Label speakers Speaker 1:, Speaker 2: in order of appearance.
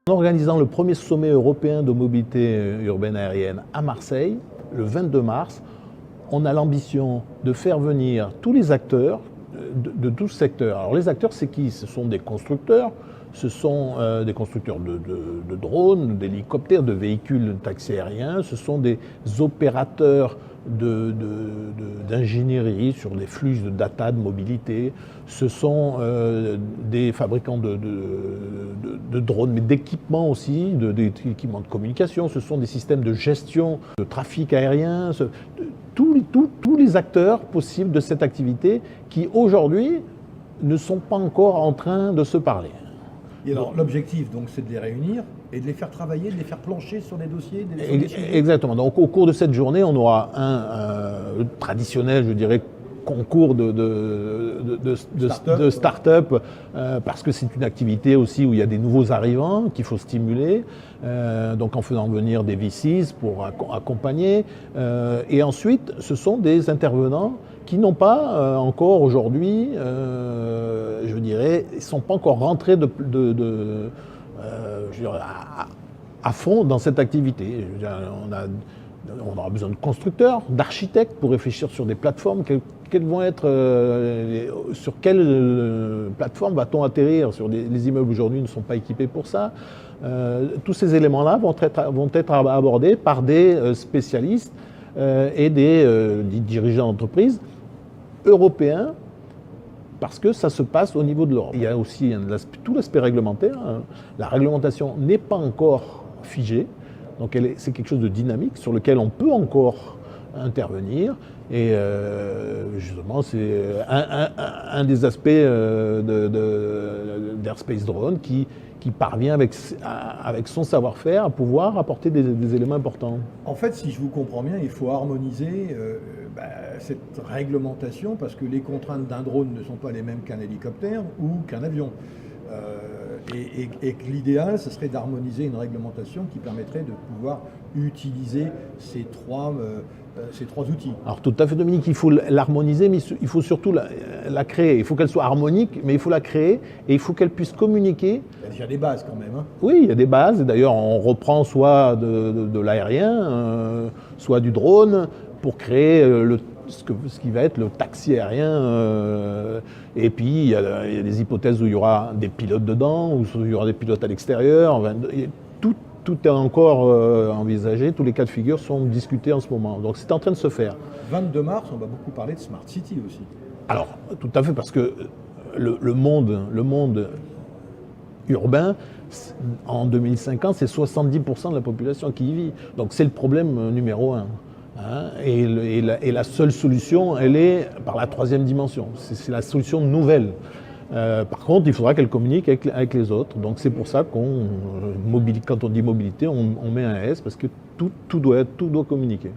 Speaker 1: En organisant le premier sommet européen de mobilité urbaine aérienne à Marseille, le 22 mars, on a l'ambition de faire venir tous les acteurs de tout ce secteur. Alors les acteurs, c'est qui? Ce sont des constructeurs, ce sont des constructeurs de drones, d'hélicoptères, de véhicules de taxi aériens, ce sont des opérateurs d'ingénierie sur les flux de data, de mobilité, ce sont des fabricants de drones, mais d'équipements aussi, d'équipements de communication, ce sont des systèmes de gestion de trafic aérien, tous les acteurs possibles de cette activité qui aujourd'hui ne sont pas encore en train de se parler.
Speaker 2: Et alors l'objectif donc c'est de les réunir et de les faire travailler, de les faire plancher sur des dossiers,
Speaker 1: Exactement. Donc au cours de cette journée, on aura un traditionnel, je dirais, concours de start-up parce que c'est une activité aussi où il y a des nouveaux arrivants qu'il faut stimuler, donc en faisant venir des VCs pour accompagner. Et ensuite, ce sont des intervenants qui n'ont pas encore aujourd'hui, je dirais, ils ne sont pas encore rentrés à fond dans cette activité. Je veux dire, on aura besoin de constructeurs, d'architectes pour réfléchir sur des plateformes. Quelles vont être, sur quelle plateforme va-t-on atterrir? Les immeubles aujourd'hui ne sont pas équipés pour ça. Tous ces éléments-là vont être abordés par des spécialistes et des dirigeants d'entreprise européens, parce que ça se passe au niveau de l'Europe. Il y a aussi tout l'aspect réglementaire. La réglementation n'est pas encore figée, donc c'est quelque chose de dynamique sur lequel on peut encore intervenir. Et justement, c'est un des aspects d'Airspace Drone qui parvient avec son savoir-faire à pouvoir apporter des éléments importants.
Speaker 2: En fait, si je vous comprends bien, il faut harmoniser cette réglementation parce que les contraintes d'un drone ne sont pas les mêmes qu'un hélicoptère ou qu'un avion. Et que l'idéal, ce serait d'harmoniser une réglementation qui permettrait de pouvoir utiliser ces trois outils.
Speaker 1: Alors tout à fait, Dominique, il faut l'harmoniser, mais il faut surtout la créer. Il faut qu'elle soit harmonique, mais il faut la créer et il faut qu'elle puisse communiquer.
Speaker 2: Il y a déjà des bases quand même. Hein.
Speaker 1: Oui, il y a des bases. D'ailleurs, on reprend soit de l'aérien, soit du drone pour créer ce qui va être le taxi aérien. Et puis, il y a des hypothèses où il y aura des pilotes dedans, où il y aura des pilotes à l'extérieur. Tout est encore envisagé, tous les cas de figure sont discutés en ce moment. Donc c'est en train de se faire.
Speaker 2: 22 mars, on va beaucoup parler de Smart City aussi.
Speaker 1: Alors, tout à fait, parce que le monde urbain, en 2050, c'est 70% de la population qui y vit. Donc c'est le problème numéro un. Hein, et la seule solution, elle est par la troisième dimension. C'est la solution nouvelle. Par contre, il faudra qu'elle communique avec les autres. Donc c'est pour ça quand on dit mobilité, on met un S parce que tout doit communiquer.